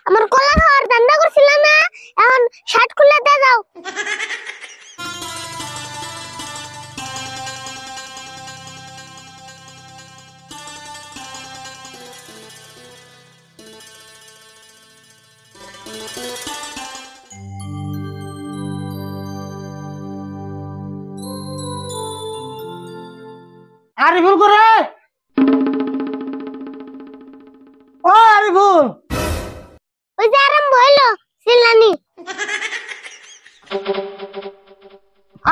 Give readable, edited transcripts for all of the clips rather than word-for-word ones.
আমার কলা খাওয়ার ধান্দা করছিলাম না, এখন শার্ট খুলে দে যাও। আরিফুল করে ও আরিফুল, ওই যে আরম্ভ হইলো সিলানি।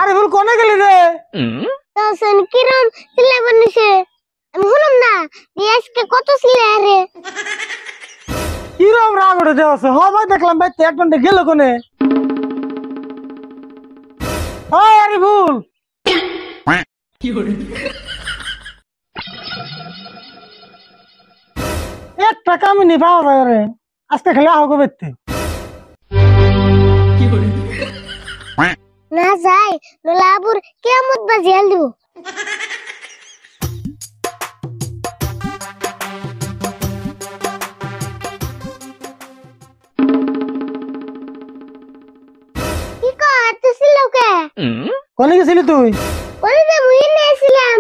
আরিফুল কোনে গেলি রে? তখন কিরম সিলাই বানিয়েছে আমি শুনলাম না, দিয়ে আজকে কত সিলাই রে। কিরম রাগ উঠে দেওয়া ভাই, দেখলাম ভাই এক ঘন্টা গেল কোনে। ওই আরিফুল, একটা কামিনি পাওয়া যায় রে, আজকে খেলে আহো বেরতে না যাই নলা আবুর কিয়ামত বাজি হাল দিব। কি করতেছিল কে? কোনে গেছিলি তুই? কোনে যে মুই নিয়েছিলাম।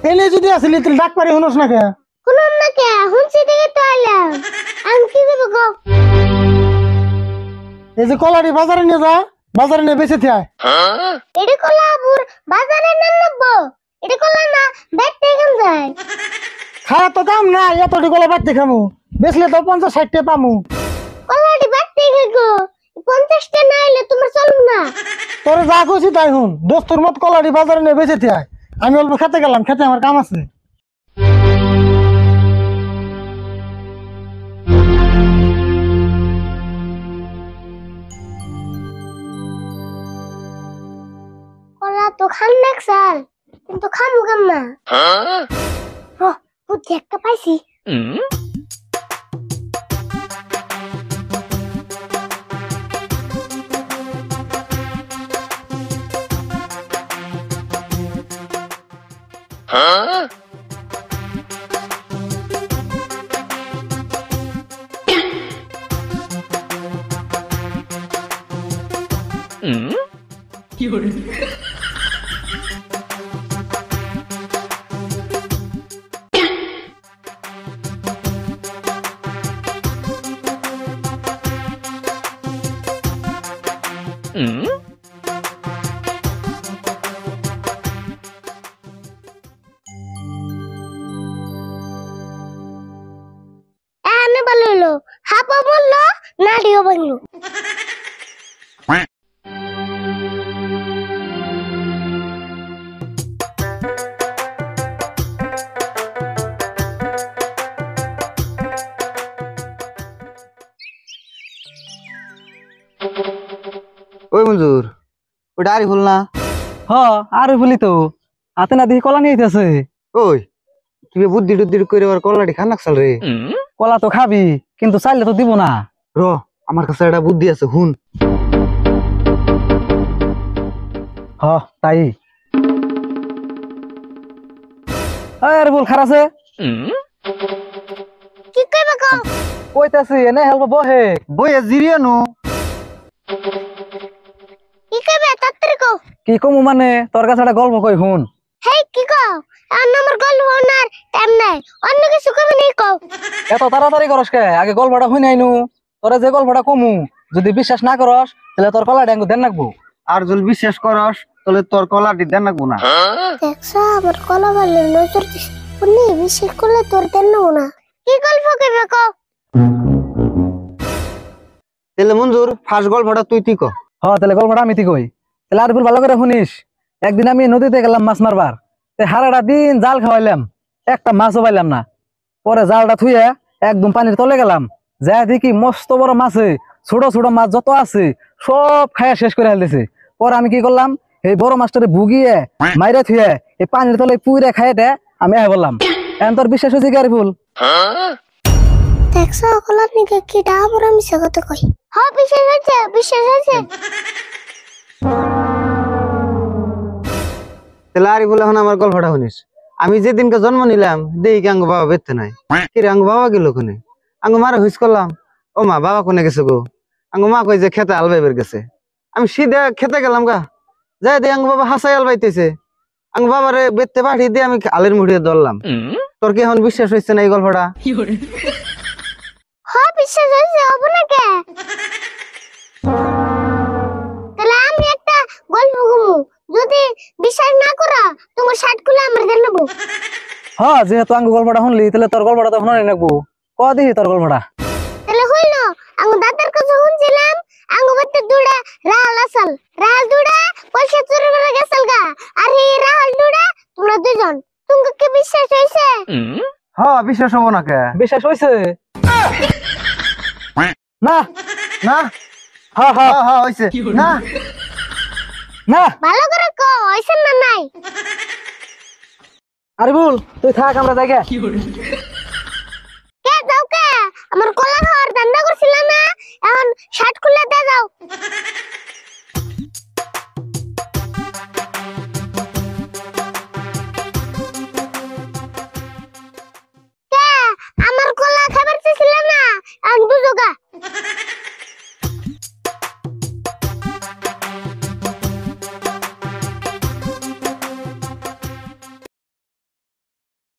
এনে যদি আসলি তুই ডাক পারি শুনোস না কে? শুনুন না কে, শুনছি দেখে তো আইলাম। আমি কি দেবো গো? এই যে কলাটি বাজারে নিয়ে যা, বাজারে নিয়ে বেঁচে থাক। এটা কলা আবুর বাজারে না নেবো, এটা কলা না ব্যাগটা এখান যায়। খাওয়া তো দাম না, এতটি কলা বাড়তে খামু, বেচলে তো 50-60 টাকা পামু। কলাটি ব্যাগটা গো 50টা না এলে তোমার চলবো না। তোর যা খুশি তাই হুন, দোস্তর মত কলাটি বাজারে নিয়ে বেঁচে থাক। আমি অল্প খেতে গেলাম, খেতে আমার কাম আছে। কলা তো খান দেখছাল, কিন্তু খামু কেম না। বুদ্ধি একটা পাইছি। এনে বললো হাপা বললো নাড়িও ভাঙলো। ওই মঞ্জুর, ওটা আরিফুল না? হ আরিফুলই তো, হাতে না দেখি কলা নিয়ে আইতাছে। ওই তুমি বুদ্ধি টুদ্ধি করে আবার কলাটি খান নাকছাল রে। কলা তো খাবি, কিন্তু চাইলে তো দিব না। র, আমার কাছে একটা বুদ্ধি আছে, হুন। হ তাই। আরিফুল খারাছে কি কইবা গো? কইতাছি এনে হেল্প বহে বইয়া জিরিয়ানো। কি কইবা তাড়াতাড়ি কও। কি কমু মানে, তোর কাছে একটা গল্প কই হুন। হেই কি কও? আর আমার গল্প ওনার টাইম নাই, অন্য কিছু কইবে নাই কও। এত তাড়াতাড়ি করস কে? আগে গল্পটা শুই নাইনু। তোরে যে গল্পটা কমু, যদি বিশ্বাস না করস তাহলে তোর কলা ড্যাঙ্গু দেন রাখবো। আর যদি বিশ্বাস করস তাহলে তোর কলাটি দেন রাখবো না। দেখছো আমার কলা বালে নজর দিস, উনি বিশ্বাস করলে তোর দেন না। কি গল্প কইবে কও? তাহলে মঞ্জুর, ফার্স্ট গল্পটা তুই তুই ক। হ তাহলে গল্পটা আমি কই। তাহলে আরিফুল ভালো করে শুনিস। একদিন আমি নদীতে গেলাম মাছ মারবার, হারাটা দিন জাল খাওয়াইলাম, একটা মাছও পাইলাম না। পরে জালটা থুয়ে একদম পানির তলে গেলাম, যা দেখি মস্ত বড় মাছে, ছোট ছোট মাছ যত আছে সব খাইয়া শেষ করে ফেলতেছে। পরে আমি কি করলাম, এই বড় মাছটারে ভুগিয়ে মাইরে থুয়ে এই পানির তলে পুইরে খাইতে আমি বললাম। এখন তোর বিশ্বাস হয়েছে কি আরিফুল? দেখছো কলার নিকে কি ডাবর আমি কথা কই। হ্যাঁ বিশ্বাস হয়েছে, বিশ্বাস হয়েছে। তাহলে আরিফুল, এখন আমার গল্পটা শুনিস। আমি যেদিনকে জন্ম নিলাম দেখি আঙ্গ বাবা বেঁচতে নাই। কিরে আঙ্গ বাবা গেল কোনে? আঙ্গ মারা হুইস করলাম, ও মা বাবা কোনে গেছে গো? আঙ্গ মা কই যে খেতে আলবাইবার গেছে। আমি সিধা খেতে গেলাম গা, যাই দিয়ে আঙ্গ বাবা হাসাই আলবাইতেছে। আঙ্গ বাবারে বেতে পাঠিয়ে দিয়ে আমি আলের মুঠিয়ে ধরলাম। তোর কি এখন বিশ্বাস হচ্ছে না এই গল্পটা? হ্যাঁ বিশ্বাস হয়েছে, হবো না কে? তাহলে আমি একটা গল্প ঘুমু, যদি বিশ্বাস না করা তোমার শার্ট খুলে আমার দিয়ে নেবো। হ্যাঁ যেহেতু আঙ্গু গল্পটা শুনলি তাহলে তোর গল্পটা তো শুনে রাখবো। ক দিহি তোর গল্পটা। তাহলে হইল, আঙ্গু দাদার কাছে শুনছিলাম আঙ্গু বাড়িতে দুটা রাহাল আসল, রাহাল দুটা পয়সা চুরি করে গেছিল গা, আর এই রাহাল দুটা তোমরা দুজন, তোমাকে কি বিশ্বাস হয়েছে? হ্যাঁ বিশ্বাস হবো না কে? বিশ্বাস হয়েছে না? না হ্যাঁ হ্যাঁ হ্যাঁ হ্যাঁ হয়েছে না। না। ভালো করে কো, হয়েছে না নাই? আরিফুল তুই থাক, আমরা যাই গে। কে যাও কে? আমার কলা খাওয়ার ধান্দা করছিলাম না, এখন শার্ট খুলে দে যাও।